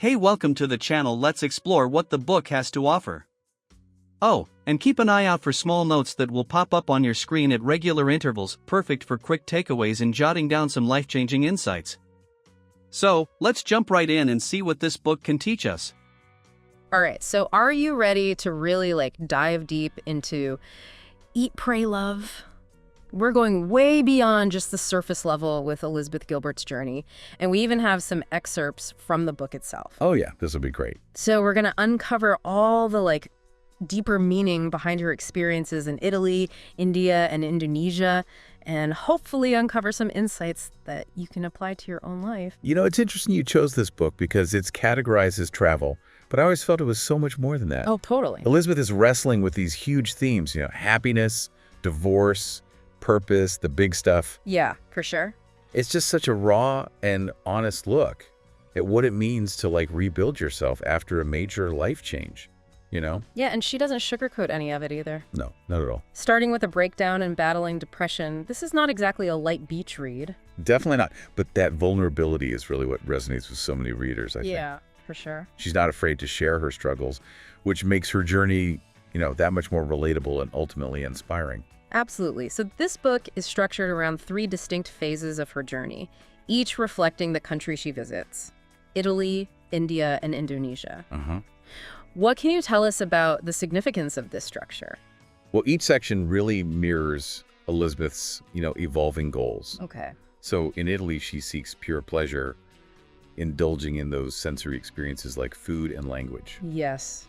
Hey, welcome to the channel. Let's explore what the book has to offer. Oh, and keep an eye out for small notes that will pop up on your screen at regular intervals, perfect for quick takeaways and jotting down some life-changing insights. So, let's jump right in and see what this book can teach us. All right, so are you ready to really dive deep into Eat, Pray, Love? We're going way beyond just the surface level with Elizabeth Gilbert's journey, and we even have some excerpts from the book itself. Oh yeah, this will be great. So we're going to uncover all the deeper meaning behind her experiences in Italy, India, and Indonesia, and hopefully uncover some insights that you can apply to your own life. You know, it's interesting you chose this book because it's categorized as travel, but I always felt it was so much more than that. Oh, totally. Elizabeth is wrestling with these huge themes, happiness, divorce, purpose, the big stuff. Yeah, for sure. It's just such a raw and honest look at what it means to rebuild yourself after a major life change, Yeah, and she doesn't sugarcoat any of it either. No, not at all. Starting with a breakdown and battling depression, this is not exactly a light beach read. Definitely not. But that vulnerability is really what resonates with so many readers, I think. Yeah, for sure. She's not afraid to share her struggles, which makes her journey, that much more relatable and ultimately inspiring. Absolutely. So this book is structured around 3 distinct phases of her journey, each reflecting the country she visits: Italy, India, and Indonesia. What can you tell us about the significance of this structure? Well, each section really mirrors Elizabeth's, evolving goals. Okay. So in Italy, she seeks pure pleasure, indulging in those sensory experiences like food and language. Yes.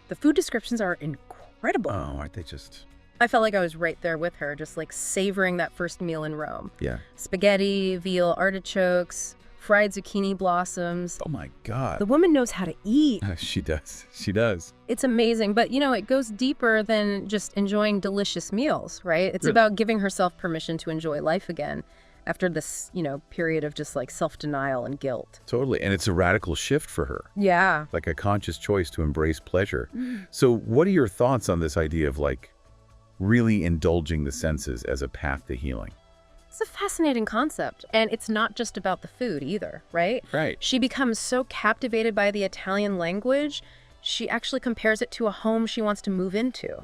The food descriptions are incredible. Oh, aren't they just... I felt like I was right there with her, just savoring that first meal in Rome. Yeah. Spaghetti, veal artichokes, fried zucchini blossoms. Oh my God. The woman knows how to eat. She does. She does. It's amazing. But, it goes deeper than just enjoying delicious meals, right? It's Really? about giving herself permission to enjoy life again after this, period of just self-denial and guilt. Totally. And it's a radical shift for her. Yeah. Like a conscious choice to embrace pleasure. So what are your thoughts on this idea of really indulging the senses as a path to healing? It's a fascinating concept. And it's not just about the food either, right? Right. She becomes so captivated by the Italian language, she actually compares it to a home she wants to move into.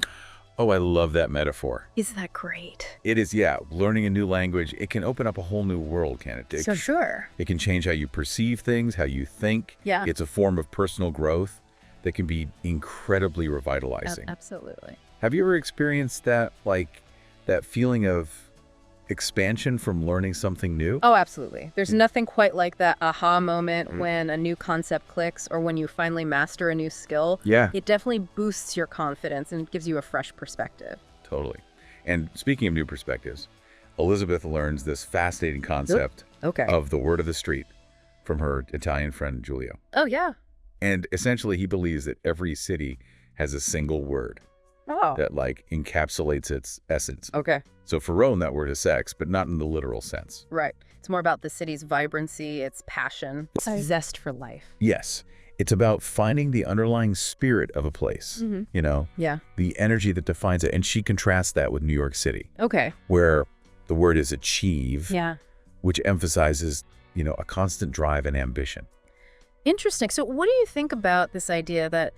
Oh, I love that metaphor. Is that great? It is, yeah. Learning a new language, it can open up a whole new world, can't it? So sure. It can change how you perceive things, how you think. Yeah. It's a form of personal growth that can be incredibly revitalizing. Absolutely. Have you ever experienced that, that feeling of expansion from learning something new? Oh, absolutely. There's nothing quite like that aha moment when a new concept clicks or when you finally master a new skill. Yeah. It definitely boosts your confidence and gives you a fresh perspective. Totally. And speaking of new perspectives, Elizabeth learns this fascinating concept of the word of the street from her Italian friend, Giulio. Oh, yeah. And essentially, he believes that every city has a single word that encapsulates its essence. Okay. So for Rome, that word is sex, but not in the literal sense. Right. It's more about the city's vibrancy, its passion, its zest for life. Yes. It's about finding the underlying spirit of a place, Yeah. the energy that defines it. And she contrasts that with New York City, Okay. where the word is achieve, Yeah. which emphasizes, a constant drive and ambition. Interesting. So what do you think about this idea that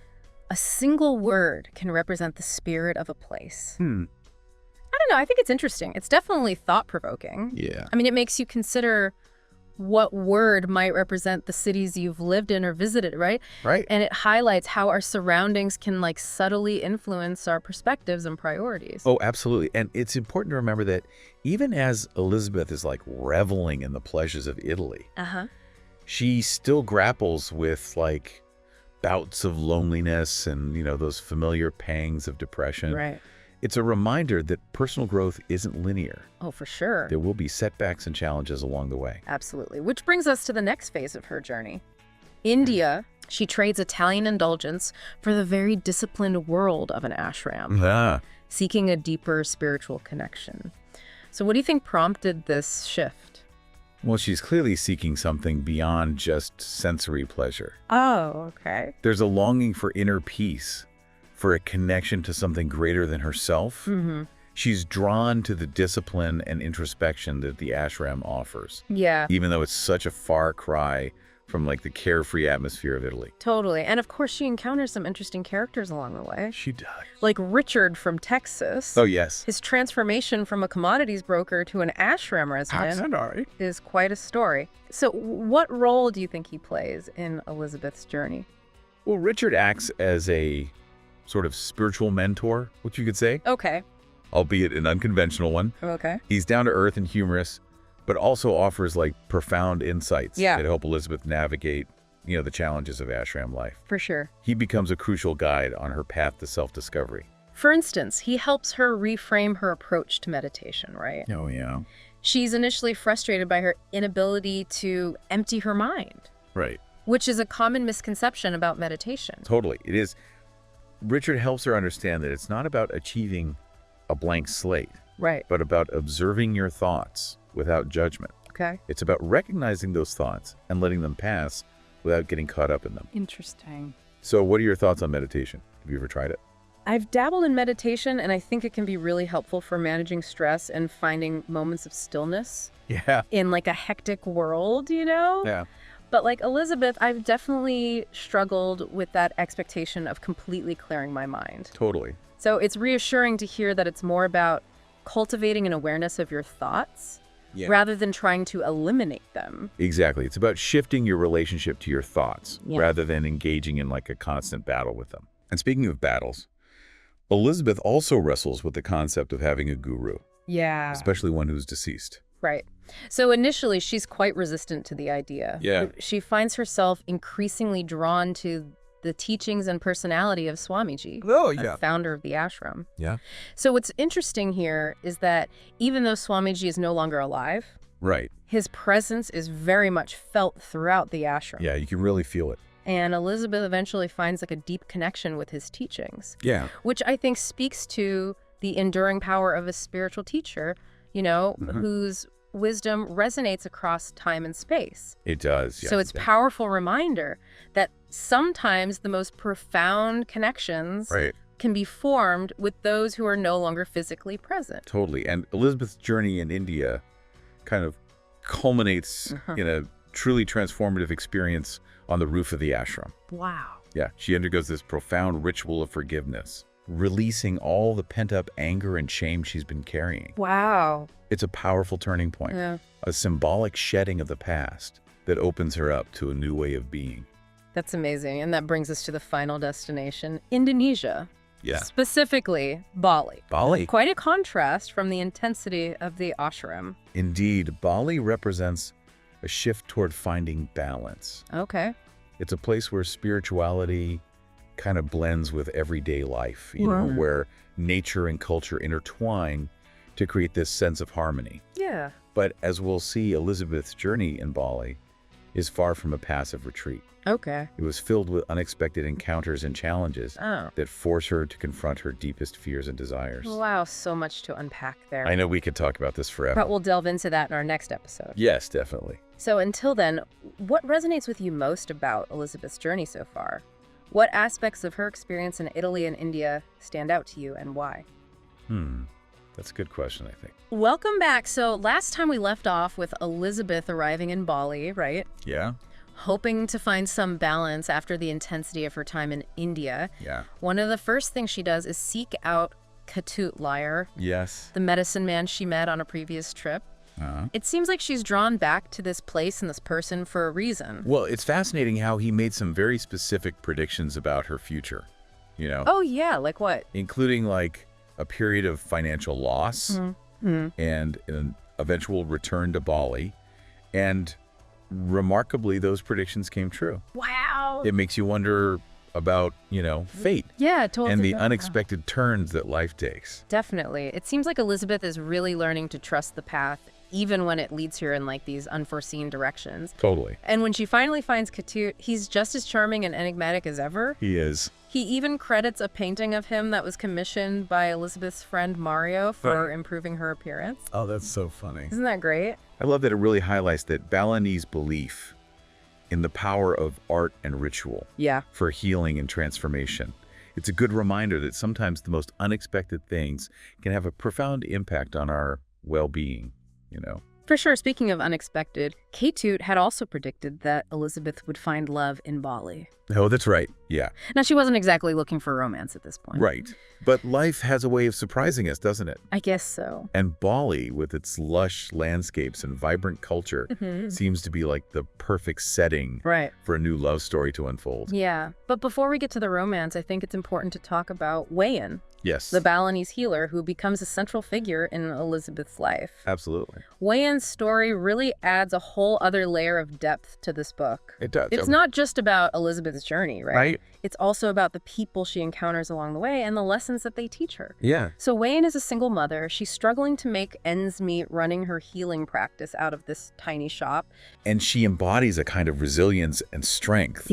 a single word can represent the spirit of a place? I don't know. I think it's interesting. It's definitely thought-provoking. Yeah. I mean, it makes you consider what word might represent the cities you've lived in or visited, right? Right. And it highlights how our surroundings can subtly influence our perspectives and priorities. Oh, absolutely. And it's important to remember that even as Elizabeth is reveling in the pleasures of Italy, she still grapples with bouts of loneliness and, those familiar pangs of depression. Right. It's a reminder that personal growth isn't linear. Oh, for sure. There will be setbacks and challenges along the way. Absolutely. Which brings us to the next phase of her journey. India, she trades Italian indulgence for the very disciplined world of an ashram, seeking a deeper spiritual connection. So what do you think prompted this shift? Well, she's clearly seeking something beyond just sensory pleasure. Oh, okay. There's a longing for inner peace, for a connection to something greater than herself. She's drawn to the discipline and introspection that the ashram offers. Yeah. Even though it's such a far cry from like the carefree atmosphere of Italy. Totally. And of course, she encounters some interesting characters along the way. She does. Like Richard from Texas. Oh, yes. His transformation from a commodities broker to an ashram resident is quite a story. So what role do you think he plays in Elizabeth's journey? Well, Richard acts as a sort of spiritual mentor, what you could say. Okay. Albeit an unconventional one. Okay. He's down to earth and humorous, but also offers like profound insights that help Elizabeth navigate, the challenges of ashram life. For sure. He becomes a crucial guide on her path to self-discovery. For instance, he helps her reframe her approach to meditation, right? Oh, yeah. She's initially frustrated by her inability to empty her mind. Right. Which is a common misconception about meditation. Totally. It is. Richard helps her understand that it's not about achieving a blank slate. Right. But about observing your thoughts without judgment. Okay. It's about recognizing those thoughts and letting them pass without getting caught up in them. Interesting. So what are your thoughts on meditation? Have you ever tried it? I've dabbled in meditation, and I think it can be really helpful for managing stress and finding moments of stillness. Yeah. In like a hectic world, Yeah. But like Elizabeth, I've definitely struggled with that expectation of completely clearing my mind. Totally. So it's reassuring to hear that it's more about cultivating an awareness of your thoughts rather than trying to eliminate them. Exactly. It's about shifting your relationship to your thoughts rather than engaging in like a constant battle with them. And speaking of battles, Elizabeth also wrestles with the concept of having a guru. Yeah. Especially one who's deceased. Right. So initially, she's quite resistant to the idea. Yeah. She finds herself increasingly drawn to the teachings and personality of Swamiji, the founder of the ashram. Yeah. So what's interesting here is that even though Swamiji is no longer alive, right, his presence is very much felt throughout the ashram. Yeah, you can really feel it. And Elizabeth eventually finds like a deep connection with his teachings. Yeah. Which I think speaks to the enduring power of a spiritual teacher, whose wisdom resonates across time and space. It does, yes. So it's a powerful reminder that sometimes the most profound connections can be formed with those who are no longer physically present. Totally. And Elizabeth's journey in India kind of culminates in a truly transformative experience on the roof of the ashram. Wow. Yeah, she undergoes this profound ritual of forgiveness, releasing all the pent-up anger and shame she's been carrying. Wow. It's a powerful turning point, a symbolic shedding of the past that opens her up to a new way of being. That's amazing. And that brings us to the final destination, Indonesia. Yeah. Specifically, Bali. Bali. Quite a contrast from the intensity of the ashram. Indeed, Bali represents a shift toward finding balance. Okay. It's a place where spirituality kind of blends with everyday life, where nature and culture intertwine to create this sense of harmony. Yeah. But as we'll see, Elizabeth's journey in Bali is far from a passive retreat. Okay. It was filled with unexpected encounters and challenges that force her to confront her deepest fears and desires. Wow, so much to unpack there. I know we could talk about this forever. But we'll delve into that in our next episode. Yes, definitely. So until then, what resonates with you most about Elizabeth's journey so far? What aspects of her experience in Italy and India stand out to you, and why? That's a good question, I think. Welcome back. So last time we left off with Elizabeth arriving in Bali, right? Yeah. Hoping to find some balance after the intensity of her time in India. Yeah. One of the first things she does is seek out Ketut Liar, Yes. the medicine man she met on a previous trip. It seems like she's drawn back to this place and this person for a reason. Well, it's fascinating how he made some very specific predictions about her future, Oh, yeah. Like what? including like a period of financial loss and an eventual return to Bali. And remarkably, those predictions came true. Wow. It makes you wonder about, fate Yeah, totally. and the unexpected turns that life takes. Definitely. It seems like Elizabeth is really learning to trust the path, even when it leads her in like these unforeseen directions. Totally. And when she finally finds Ketut, he's just as charming and enigmatic as ever. He is. He even credits a painting of him that was commissioned by Elizabeth's friend Mario for improving her appearance. Oh, that's so funny. Isn't that great? I love that it really highlights that Balinese belief in the power of art and ritual for healing and transformation. It's a good reminder that sometimes the most unexpected things can have a profound impact on our well-being, For sure, speaking of unexpected, Kate had also predicted that Elizabeth would find love in Bali. Oh, that's right. Yeah. Now, she wasn't exactly looking for romance at this point. Right. But life has a way of surprising us, doesn't it? I guess so. And Bali, with its lush landscapes and vibrant culture, seems to be like the perfect setting for a new love story to unfold. Yeah. But before we get to the romance, I think it's important to talk about Wayan. Yes. The Balinese healer who becomes a central figure in Elizabeth's life. Absolutely. Wayan's story really adds a whole other layer of depth to this book. It does. It's not just about Elizabeth's journey, Right. It's also about the people she encounters along the way and the lessons that they teach her. Yeah. So Wayan is a single mother. She's struggling to make ends meet running her healing practice out of this tiny shop. And she embodies a kind of resilience and strength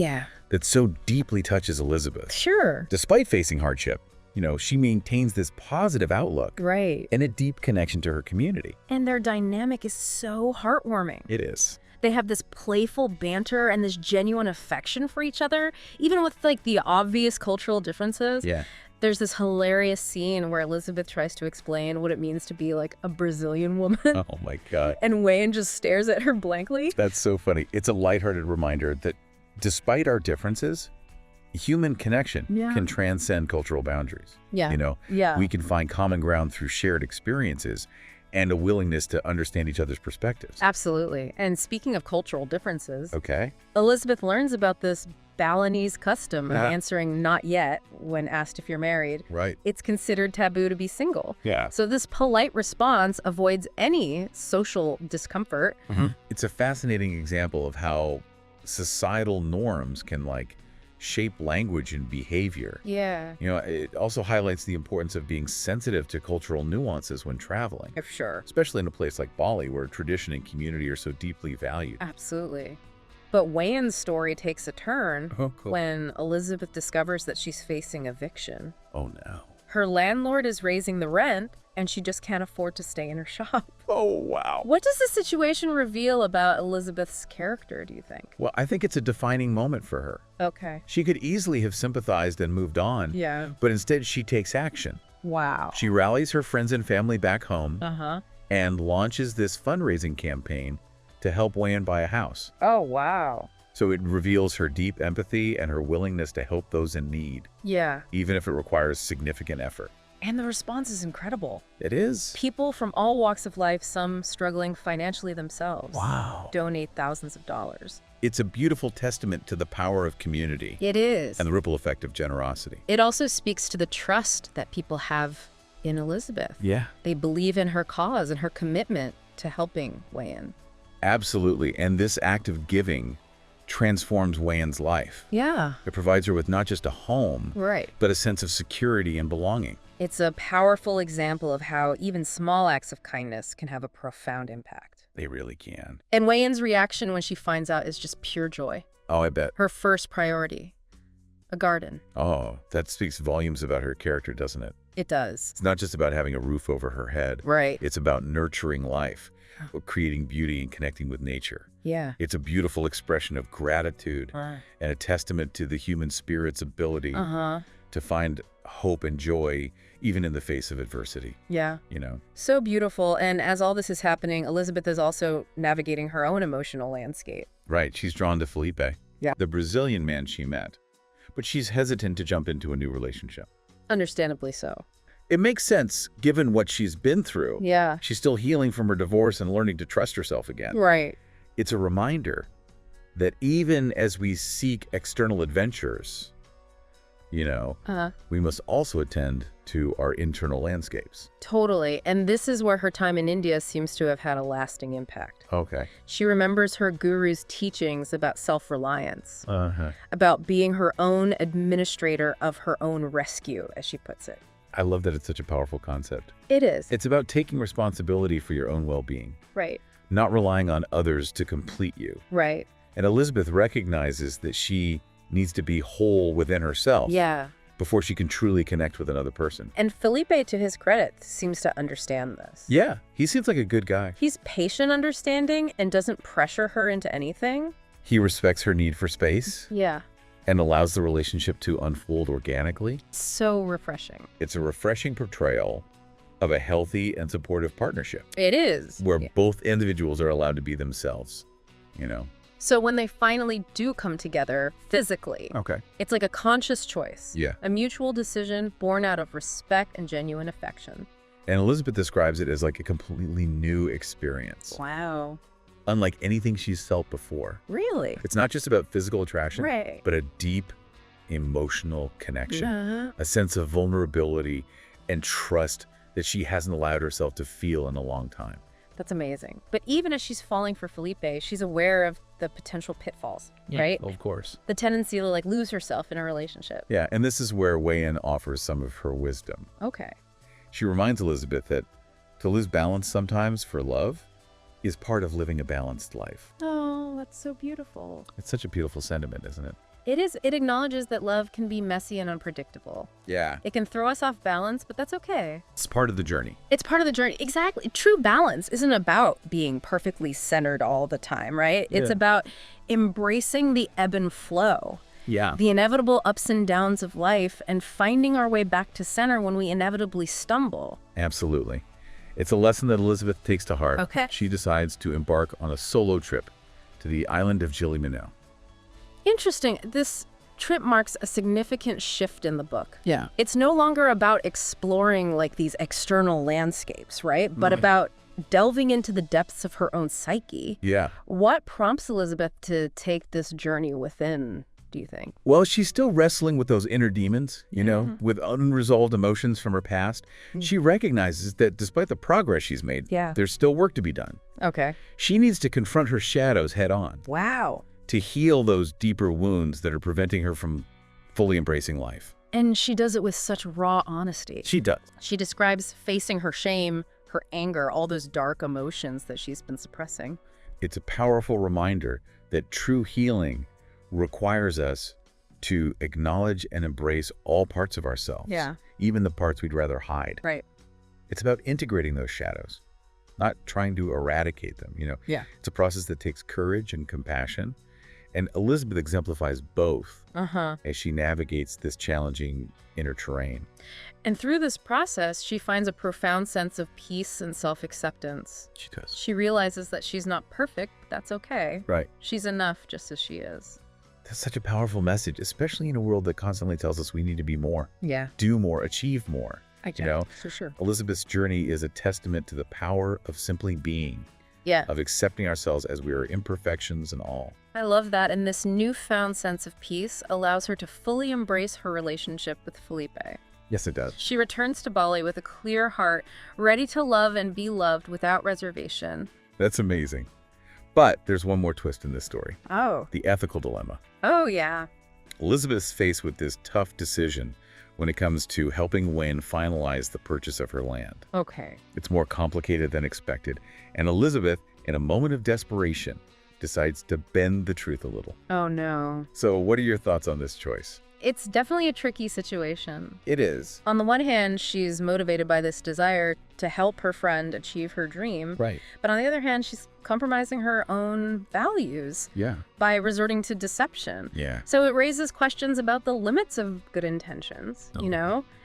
that so deeply touches Elizabeth. Sure. Despite facing hardship, she maintains this positive outlook. Right. And a deep connection to her community. And their dynamic is so heartwarming. It is. They have this playful banter and this genuine affection for each other, even with the obvious cultural differences. Yeah. There's this hilarious scene where Elizabeth tries to explain what it means to be like a Brazilian woman. Oh my God. And Wayan just stares at her blankly. That's so funny. It's a lighthearted reminder that despite our differences, human connection can transcend cultural boundaries. Yeah. We can find common ground through shared experiences and a willingness to understand each other's perspectives. Absolutely. And speaking of cultural differences, Elizabeth learns about this Balinese custom of answering not yet when asked if you're married. Right. It's considered taboo to be single. Yeah. So this polite response avoids any social discomfort. It's a fascinating example of how societal norms can shape language and behavior. Yeah. It also highlights the importance of being sensitive to cultural nuances when traveling. For sure. Especially in a place like Bali, where tradition and community are so deeply valued. Absolutely. But Wayan's story takes a turn when Elizabeth discovers that she's facing eviction. Oh, no. Her landlord is raising the rent, and she just can't afford to stay in her shop. Oh, wow. What does the situation reveal about Elizabeth's character, do you think? Well, I think it's a defining moment for her. Okay. She could easily have sympathized and moved on. Yeah. But instead, she takes action. Wow. She rallies her friends and family back home and launches this fundraising campaign to help Wayan buy a house. Oh, wow. So it reveals her deep empathy and her willingness to help those in need. Yeah. Even if it requires significant effort. And the response is incredible. It is. People from all walks of life, some struggling financially themselves, donate thousands of dollars. It's a beautiful testament to the power of community. It is. And the ripple effect of generosity. It also speaks to the trust that people have in Elizabeth. Yeah. They believe in her cause and her commitment to helping Wayan. Absolutely. And this act of giving transforms Wayan's life. Yeah. It provides her with not just a home, but a sense of security and belonging. It's a powerful example of how even small acts of kindness can have a profound impact. They really can. And Wayan's reaction when she finds out is just pure joy. Oh, I bet. Her first priority, a garden. Oh, that speaks volumes about her character, doesn't it? It does. It's not just about having a roof over her head. Right. It's about nurturing life, creating beauty and connecting with nature. Yeah. It's a beautiful expression of gratitude and a testament to the human spirit's ability to find hope and joy even in the face of adversity. Yeah. So beautiful. And as all this is happening, Elizabeth is also navigating her own emotional landscape. Right. She's drawn to Felipe, the Brazilian man she met, but she's hesitant to jump into a new relationship. Understandably so. It makes sense given what she's been through. Yeah. She's still healing from her divorce and learning to trust herself again. Right. It's a reminder that even as we seek external adventures, we must also attend to our internal landscapes. Totally. And this is where her time in India seems to have had a lasting impact. Okay. She remembers her guru's teachings about self-reliance, about being her own administrator of her own rescue, as she puts it. I love that it's such a powerful concept. It is. It's about taking responsibility for your own well-being. Right. Not relying on others to complete you. Right. And Elizabeth recognizes that she needs to be whole within herself. Yeah. Before she can truly connect with another person. And Felipe, to his credit, seems to understand this. Yeah, he seems like a good guy. He's patient, understanding, and doesn't pressure her into anything. He respects her need for space. Yeah. And allows the relationship to unfold organically. So refreshing. It's a refreshing portrayal of a healthy and supportive partnership. It is. Where both individuals are allowed to be themselves, So when they finally do come together physically, it's like a conscious choice. Yeah. A mutual decision born out of respect and genuine affection. And Elizabeth describes it as like a completely new experience. Wow. Unlike anything she's felt before. Really? It's not just about physical attraction, Right. but a deep emotional connection, Uh-huh. a sense of vulnerability and trust that she hasn't allowed herself to feel in a long time. That's amazing. But even as she's falling for Felipe, she's aware of the potential pitfalls, right? Of course. The tendency to lose herself in a relationship. Yeah, and this is where Wei-Yin offers some of her wisdom. Okay. She reminds Elizabeth that to lose balance sometimes for love is part of living a balanced life. Oh, that's so beautiful. It's such a beautiful sentiment, isn't it? It is. It acknowledges that love can be messy and unpredictable. Yeah. It can throw us off balance, but that's okay. It's part of the journey. It's part of the journey. Exactly. True balance isn't about being perfectly centered all the time, right? It's about embracing the ebb and flow. Yeah. The inevitable ups and downs of life and finding our way back to center when we inevitably stumble. Absolutely. It's a lesson that Elizabeth takes to heart. Okay. She decides to embark on a solo trip to the island of Gili-Minnow. Interesting. This trip marks a significant shift in the book. Yeah. It's no longer about exploring these external landscapes, right? But about delving into the depths of her own psyche. Yeah. What prompts Elizabeth to take this journey within, do you think? Well, she's still wrestling with those inner demons, with unresolved emotions from her past. She recognizes that despite the progress she's made, there's still work to be done. Okay. She needs to confront her shadows head on Wow. to heal those deeper wounds that are preventing her from fully embracing life. And she does it with such raw honesty. She does. She describes facing her shame, her anger, all those dark emotions that she's been suppressing. It's a powerful reminder that true healing requires us to acknowledge and embrace all parts of ourselves, even the parts we'd rather hide. Right. It's about integrating those shadows, not trying to eradicate them. It's a process that takes courage and compassion. And Elizabeth exemplifies both as she navigates this challenging inner terrain. And through this process, she finds a profound sense of peace and self-acceptance. She does. She realizes that she's not perfect, but that's okay. Right. She's enough just as she is. That's such a powerful message, especially in a world that constantly tells us we need to be more, Yeah. do more, achieve more. For sure. Elizabeth's journey is a testament to the power of simply being, Yeah. of accepting ourselves as we are, imperfections and all. I love that. And this newfound sense of peace allows her to fully embrace her relationship with Felipe. Yes, it does. She returns to Bali with a clear heart, ready to love and be loved without reservation. That's amazing. But there's one more twist in this story. Oh. The ethical dilemma. Oh, yeah. Elizabeth's faced with this tough decision when it comes to helping Wayne finalize the purchase of her land. Okay. It's more complicated than expected, and Elizabeth, in a moment of desperation, decides to bend the truth a little. Oh, no. So what are your thoughts on this choice? It's definitely a tricky situation. It is. On the one hand, she's motivated by this desire to help her friend achieve her dream. Right. But on the other hand, she's compromising her own values by resorting to deception. Yeah. So it raises questions about the limits of good intentions,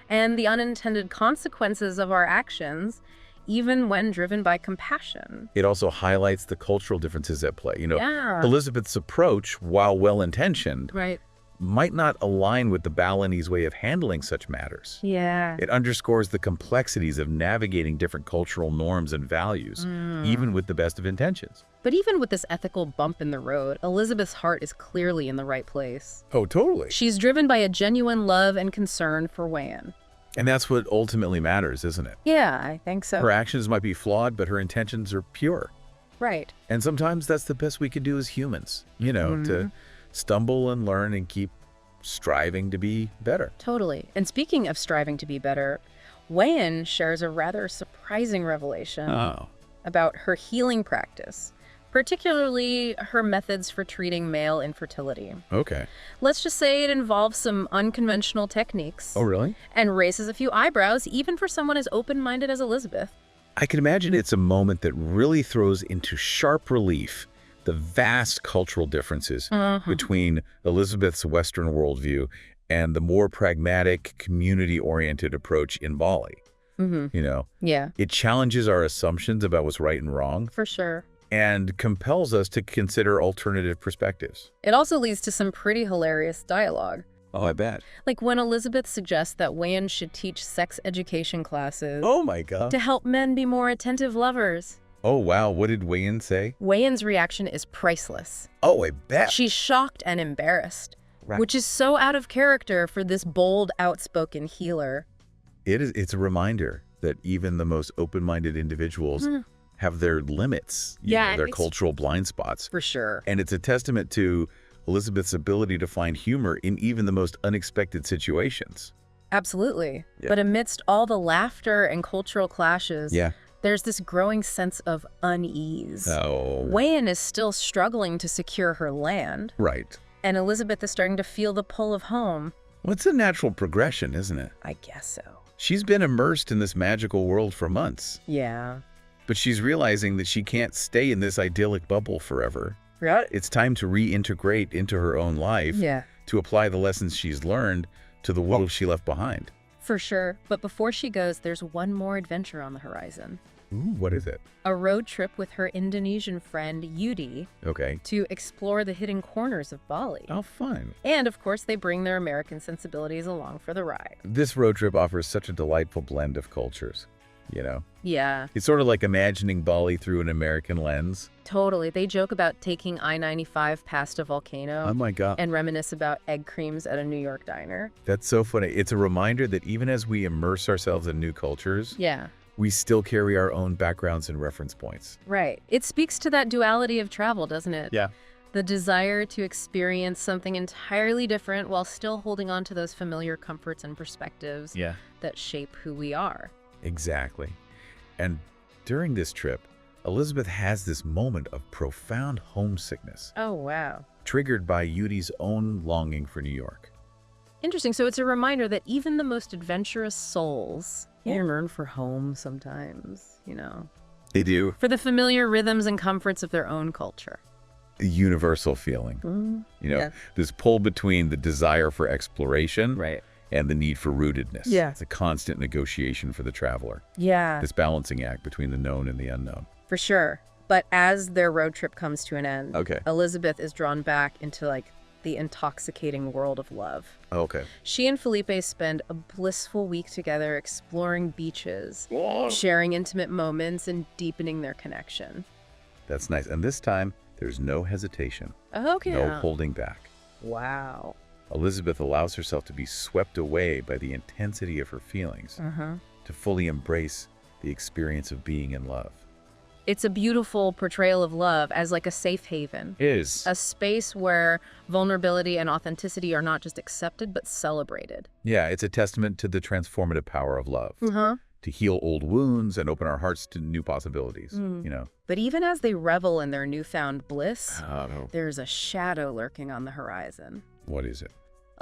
and the unintended consequences of our actions, even when driven by compassion. It also highlights the cultural differences at play. Yeah. Elizabeth's approach, while well-intentioned, Right. might not align with the Balinese way of handling such matters. Yeah. It underscores the complexities of navigating different cultural norms and values, even with the best of intentions. But even with this ethical bump in the road, Elizabeth's heart is clearly in the right place. Oh, totally. She's driven by a genuine love and concern for Wayne. And that's what ultimately matters, isn't it? Yeah, I think so. Her actions might be flawed, but her intentions are pure. Right. And sometimes that's the best we can do as humans, to stumble and learn and keep striving to be better. Totally. And speaking of striving to be better, Wayne shares a rather surprising revelation about her healing practice, particularly her methods for treating male infertility. Okay. Let's just say it involves some unconventional techniques. Oh, really? And raises a few eyebrows, even for someone as open-minded as Elizabeth. I can imagine it's a moment that really throws into sharp relief the vast cultural differences between Elizabeth's Western worldview and the more pragmatic, community-oriented approach in Bali. you know? Yeah. It challenges our assumptions about what's right and wrong. For sure. And compels us to consider alternative perspectives. It also leads to some pretty hilarious dialogue. Oh, I bet. Like when Elizabeth suggests that Wayan should teach sex education classes Oh, my God. to help men be more attentive lovers. Oh, wow. What did Wayan say? Wayan's reaction is priceless. Oh, I bet. She's shocked and embarrassed, Right. which is so out of character for this bold, outspoken healer. It's a reminder that even the most open-minded individuals have their limits, you know, their cultural blind spots. For sure. And it's a testament to Elizabeth's ability to find humor in even the most unexpected situations. Absolutely. Yeah. But amidst all the laughter and cultural clashes, Yeah. there's this growing sense of unease. Oh. Wayan is still struggling to secure her land, Right. and Elizabeth is starting to feel the pull of home. Well, it's a natural progression, isn't it? I guess so. She's been immersed in this magical world for months, Yeah. but she's realizing that she can't stay in this idyllic bubble forever. Right? It's time to reintegrate into her own life, Yeah. to apply the lessons she's learned to the world she left behind. For sure. But before she goes, there's one more adventure on the horizon. Ooh, what is it? A road trip with her Indonesian friend, Yudi, Okay. to explore the hidden corners of Bali. Oh, fun. And, of course, they bring their American sensibilities along for the ride. This road trip offers such a delightful blend of cultures, you know? Yeah, It's sort of like imagining Bali through an American lens. totally. They joke about taking I-95 past a volcano Oh my God. and reminisce about egg creams at a New York diner. That's so funny. It's a reminder that even as we immerse ourselves in new cultures, Yeah, we still carry our own backgrounds and reference points. right. It speaks to that duality of travel, doesn't it? Yeah. The desire to experience something entirely different while still holding on to those familiar comforts and perspectives Yeah. that shape who we are. Exactly. And during this trip, Elizabeth has this moment of profound homesickness, Oh, wow. triggered by Yudi's own longing for New York. Interesting. So it's a reminder that even the most adventurous souls yearn for home sometimes, you know, They do. for the familiar rhythms and comforts of their own culture. A universal feeling. You know, this pull between the desire for exploration Right. and the need for rootedness. Yeah. It's a constant negotiation for the traveler. Yeah, This balancing act between the known and the unknown. for sure. But as their road trip comes to an end, Okay. Elizabeth is drawn back into like the intoxicating world of love. Okay. She and Felipe spend a blissful week together exploring beaches, sharing intimate moments, and deepening their connection. That's nice. And this time, there's no hesitation, Okay. no holding back. Wow. Elizabeth allows herself to be swept away by the intensity of her feelings, to fully embrace the experience of being in love. It's a beautiful portrayal of love as like a safe haven, Is. a space where vulnerability and authenticity are not just accepted, but celebrated. Yeah, it's a testament to the transformative power of love, Uh-huh. to heal old wounds and open our hearts to new possibilities, you know. But even as they revel in their newfound bliss, Oh, no. there's a shadow lurking on the horizon. What is it?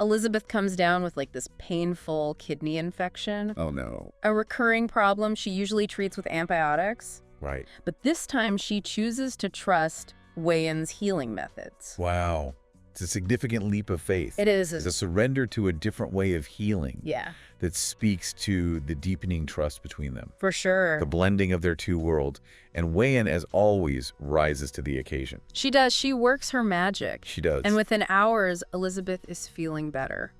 Elizabeth comes down with like this painful kidney infection, Oh, no. a recurring problem she usually treats with antibiotics. Right. But this time she chooses to trust Wayan's healing methods. Wow. It's a significant leap of faith. It is. It's a surrender to a different way of healing Yeah, that speaks to the deepening trust between them, for sure. the blending of their two worlds. And Wayan, as always, rises to the occasion. She does. She works her magic. She does. And within hours, Elizabeth is feeling better.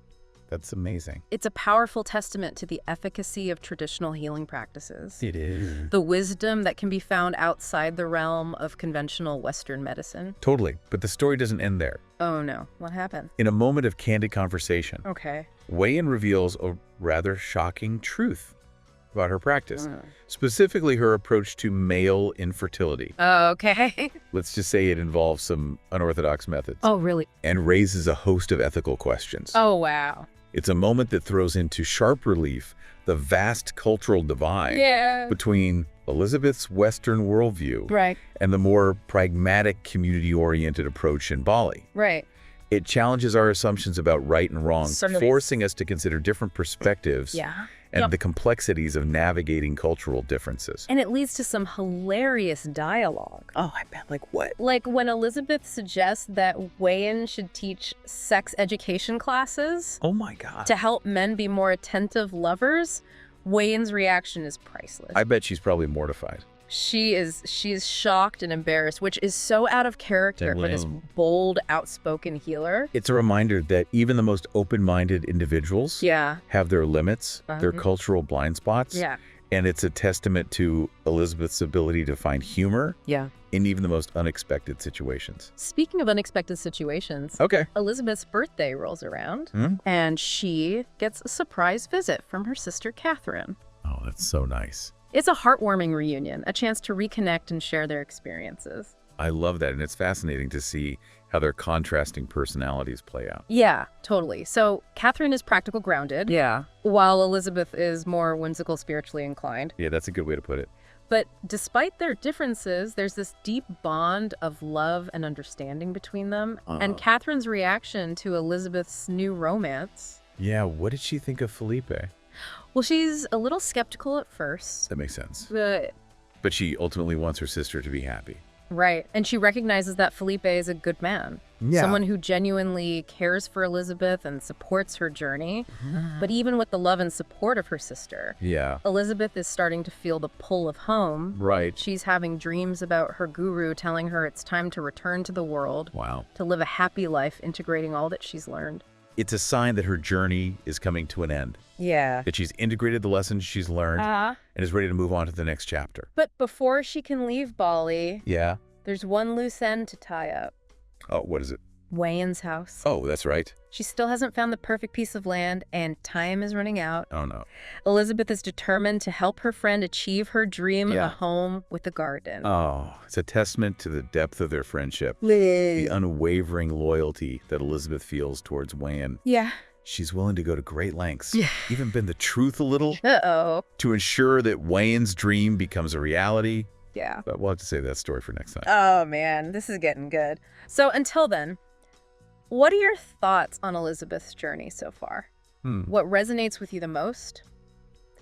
That's amazing. It's a powerful testament to the efficacy of traditional healing practices. It is. The wisdom that can be found outside the realm of conventional Western medicine. Totally. But the story doesn't end there. Oh no, what happened? In a moment of candid conversation, Okay. Wayan reveals a rather shocking truth about her practice, specifically her approach to male infertility. Okay. Let's just say it involves some unorthodox methods Oh, really? and raises a host of ethical questions. Oh, wow. It's a moment that throws into sharp relief the vast cultural divide Yeah. between Elizabeth's Western worldview Right, and the more pragmatic, community-oriented approach in Bali. right. It challenges our assumptions about right and wrong, Certainly. forcing us to consider different perspectives Yeah. and Yep. the complexities of navigating cultural differences. And it leads to some hilarious dialogue. Oh, I bet. Like what? Like when Elizabeth suggests that Wayan should teach sex education classes Oh my God. to help men be more attentive lovers, Wayne's reaction is priceless. I bet she's probably mortified. She's shocked and embarrassed, which is so out of character for this bold, outspoken healer. It's a reminder that even the most open-minded individuals have their limits, their cultural blind spots. Yeah. And it's a testament to Elizabeth's ability to find humor in even the most unexpected situations. Speaking of unexpected situations, Elizabeth's birthday rolls around, and she gets a surprise visit from her sister, Catherine. Oh, that's so nice. It's a heartwarming reunion, a chance to reconnect and share their experiences. I love that, and it's fascinating to see how their contrasting personalities play out. Yeah, totally. So Catherine is practical grounded, while Elizabeth is more whimsical, spiritually inclined. Yeah, that's a good way to put it. But despite their differences, there's this deep bond of love and understanding between them. And Catherine's reaction to Elizabeth's new romance. Yeah, what did she think of Felipe? Well, she's a little skeptical at first. That makes sense. But she ultimately wants her sister to be happy. Right. And she recognizes that Felipe is a good man. Yeah. Someone who genuinely cares for Elizabeth and supports her journey. But even with the love and support of her sister, Elizabeth is starting to feel the pull of home. Right. She's having dreams about her guru telling her it's time to return to the world. Wow. To live a happy life, integrating all that she's learned. It's a sign that her journey is coming to an end. Yeah. That she's integrated the lessons she's learned and is ready to move on to the next chapter. But before she can leave Bali, Yeah. there's one loose end to tie up. Oh, what is it? Wayne's house. Oh, that's right. She still hasn't found the perfect piece of land, and time is running out. Oh, no. Elizabeth is determined to help her friend achieve her dream of a home with a garden. Oh, it's a testament to the depth of their friendship. The unwavering loyalty that Elizabeth feels towards Wayne. Yeah. She's willing to go to great lengths, even bend the truth a little, to ensure that Wayne's dream becomes a reality. Yeah. But we'll have to save that story for next time. Oh, man, this is getting good. So until then, what are your thoughts on Elizabeth's journey so far? What resonates with you the most?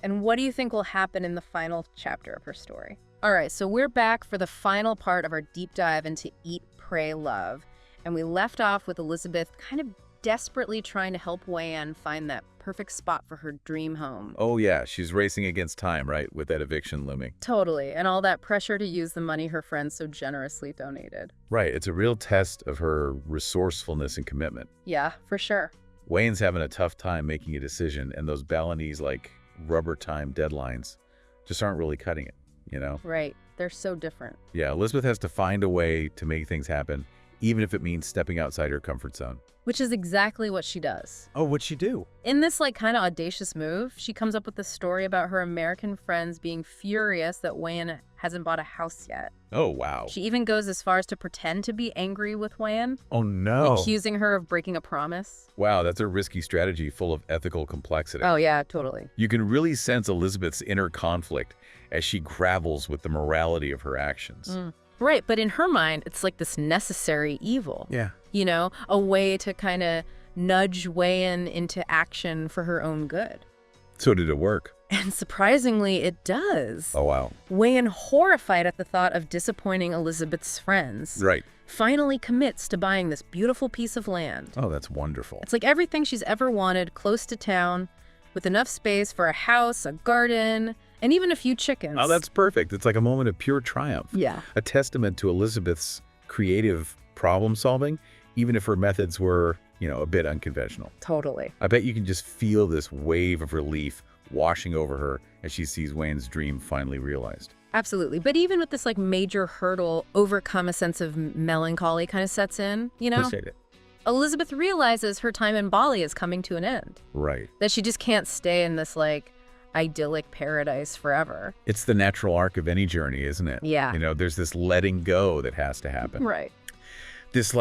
And what do you think will happen in the final chapter of her story? All right, so we're back for the final part of our deep dive into Eat, Pray, Love. And we left off with Elizabeth kind of desperately trying to help Wayne find that perfect spot for her dream home. Oh, yeah. She's racing against time, right? With that eviction looming. Totally. And all that pressure to use the money her friends so generously donated. Right. It's a real test of her resourcefulness and commitment. Yeah, for sure. Wayne's having a tough time making a decision, and those Balinese, like, rubber time deadlines just aren't really cutting it, you know? Right. They're so different. Yeah, Elizabeth has to find a way to make things happen, even if it means stepping outside her comfort zone. Which is exactly what she does. Oh, what'd she do? In this kind of audacious move, she comes up with this story about her American friends being furious that Wayne hasn't bought a house yet. Oh, wow. She even goes as far as to pretend to be angry with Wayne. Oh, no. Accusing her of breaking a promise. Wow, that's a risky strategy full of ethical complexity. Oh, yeah, totally. You can really sense Elizabeth's inner conflict as she gravels with the morality of her actions. Right, but in her mind, it's like this necessary evil. Yeah. You know, a way to kind of nudge Wayne into action for her own good. So did it work? And surprisingly, it does. Oh, wow. Wayne, horrified at the thought of disappointing Elizabeth's friends, Right. finally commits to buying this beautiful piece of land. Oh, that's wonderful. It's like everything she's ever wanted, close to town, with enough space for a house, a garden, and even a few chickens. Oh, that's perfect. It's like a moment of pure triumph. Yeah. A testament to Elizabeth's creative problem solving, even if her methods were, a bit unconventional. Totally. I bet you can just feel this wave of relief washing over her as she sees Wayne's dream finally realized. Absolutely. But even with this major hurdle overcome, a sense of melancholy kind of sets in, Appreciate it. Elizabeth realizes her time in Bali is coming to an end. Right. That she just can't stay in this idyllic paradise forever. It's the natural arc of any journey, isn't it? Yeah. There's this letting go that has to happen. Right. This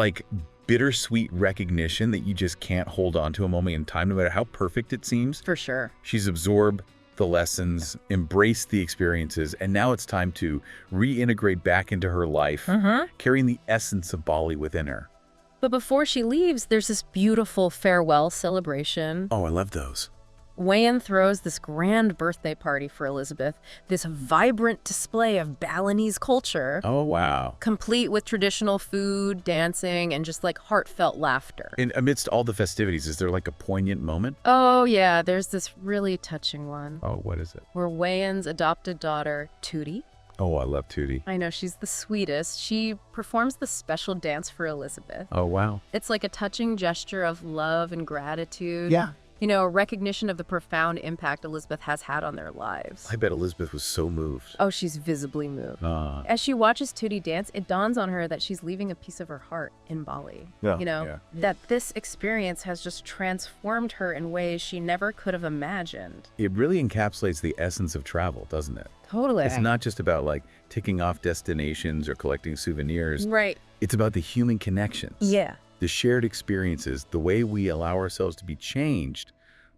bittersweet recognition that you just can't hold on to a moment in time, no matter how perfect it seems. For sure. She's absorbed the lessons, embraced the experiences, and now it's time to reintegrate back into her life, carrying the essence of Bali within her. But before she leaves, there's this beautiful farewell celebration. Oh, I love those. Wayan throws this grand birthday party for Elizabeth, this vibrant display of Balinese culture. Oh, wow. Complete with traditional food, dancing, and just like heartfelt laughter. And amidst all the festivities, is there like a poignant moment? Oh, yeah, there's this really touching one. Oh, what is it? Where Wayan's adopted daughter, Tootie. Oh, I love Tootie. I know, she's the sweetest. She performs the special dance for Elizabeth. Oh, wow. It's like a touching gesture of love and gratitude. Yeah. You know, a recognition of the profound impact Elizabeth has had on their lives. I bet Elizabeth was so moved. Oh, she's visibly moved. As she watches Tootie dance, it dawns on her that she's leaving a piece of her heart in Bali. Yeah. You know, that this experience has just transformed her in ways she never could have imagined. It really encapsulates the essence of travel, doesn't it? Totally. It's not just about like ticking off destinations or collecting souvenirs. Right. It's about the human connections. Yeah. The shared experiences, the way we allow ourselves to be changed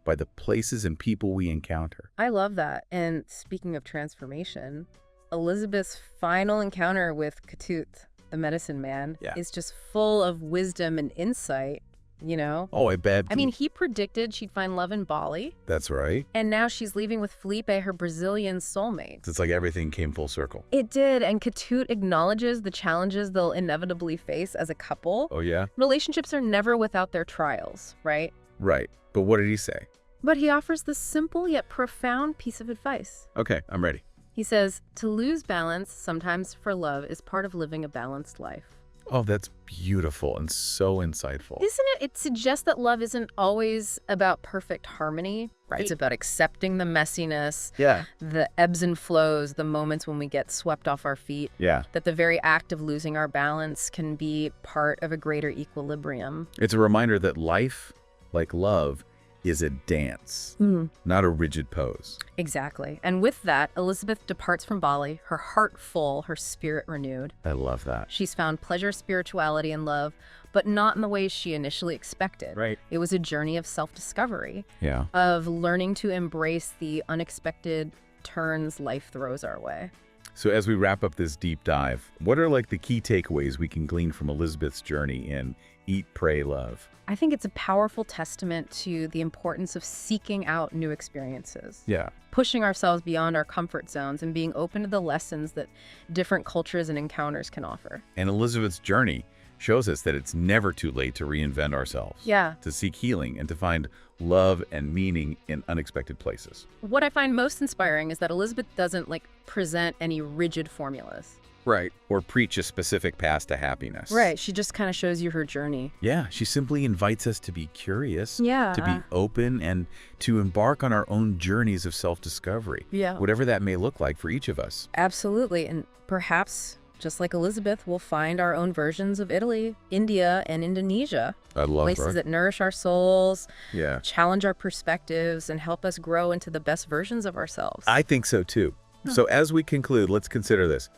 by the places and people we encounter. I love that. And speaking of transformation, Elizabeth's final encounter with Ketut, the medicine man, is just full of wisdom and insight, you know? Oh, I bet. I mean, he predicted she'd find love in Bali. That's right. And now she's leaving with Felipe, her Brazilian soulmate. It's like everything came full circle. It did, and Ketut acknowledges the challenges they'll inevitably face as a couple. Oh, yeah? Relationships are never without their trials, right? Right. But what did he say? But he offers this simple yet profound piece of advice. Okay, I'm ready. He says, to lose balance, sometimes for love, is part of living a balanced life. Oh, that's beautiful and so insightful. Isn't it? It suggests that love isn't always about perfect harmony. Right. It's about accepting the messiness, the ebbs and flows, the moments when we get swept off our feet. Yeah. That the very act of losing our balance can be part of a greater equilibrium. It's a reminder that life, like love, is a dance, not a rigid pose. Exactly. And with that, Elizabeth departs from Bali, her heart full, her spirit renewed. I love that. She's found pleasure, spirituality, and love, but not in the ways she initially expected. Right. It was a journey of self-discovery, Yeah. of learning to embrace the unexpected turns life throws our way. So as we wrap up this deep dive, what are like the key takeaways we can glean from Elizabeth's journey in Eat, Pray, Love? I think it's a powerful testament to the importance of seeking out new experiences. Yeah. Pushing ourselves beyond our comfort zones and being open to the lessons that different cultures and encounters can offer. And Elizabeth's journey shows us that it's never too late to reinvent ourselves. Yeah. To seek healing and to find love and meaning in unexpected places. What I find most inspiring is that Elizabeth doesn't present any rigid formulas. Right. Or preach a specific path to happiness. Right. She just kind of shows you her journey. Yeah. She simply invites us to be curious, Yeah. to be open, and to embark on our own journeys of self-discovery. Yeah. Whatever that may look like for each of us. Absolutely. And perhaps, just like Elizabeth, we'll find our own versions of Italy, India, and Indonesia. I love places that nourish our souls, Yeah. challenge our perspectives, and help us grow into the best versions of ourselves. I think so too. So as we conclude, let's consider this.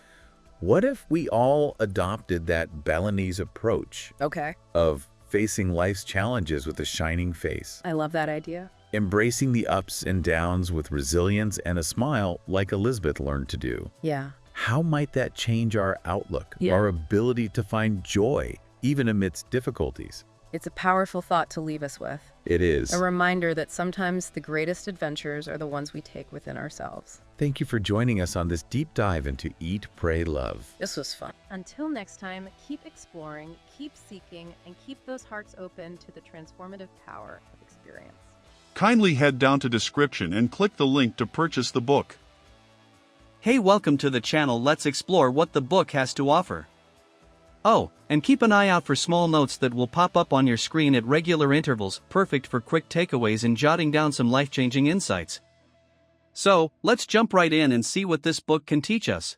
What if we all adopted that Balinese approach Okay. of facing life's challenges with a shining face, I love that idea. embracing the ups and downs with resilience and a smile like Elizabeth learned to do? Yeah. How might that change our outlook, Yeah. our ability to find joy, even amidst difficulties? It's a powerful thought to leave us with. It is. A reminder that sometimes the greatest adventures are the ones we take within ourselves. Thank you for joining us on this deep dive into Eat, Pray, Love. This was fun. Until next time, keep exploring, keep seeking, and keep those hearts open to the transformative power of experience. Kindly head down to description and click the link to purchase the book. Hey, welcome to the channel. Let's explore what the book has to offer. Oh, and keep an eye out for small notes that will pop up on your screen at regular intervals, perfect for quick takeaways and jotting down some life-changing insights. So, let's jump right in and see what this book can teach us.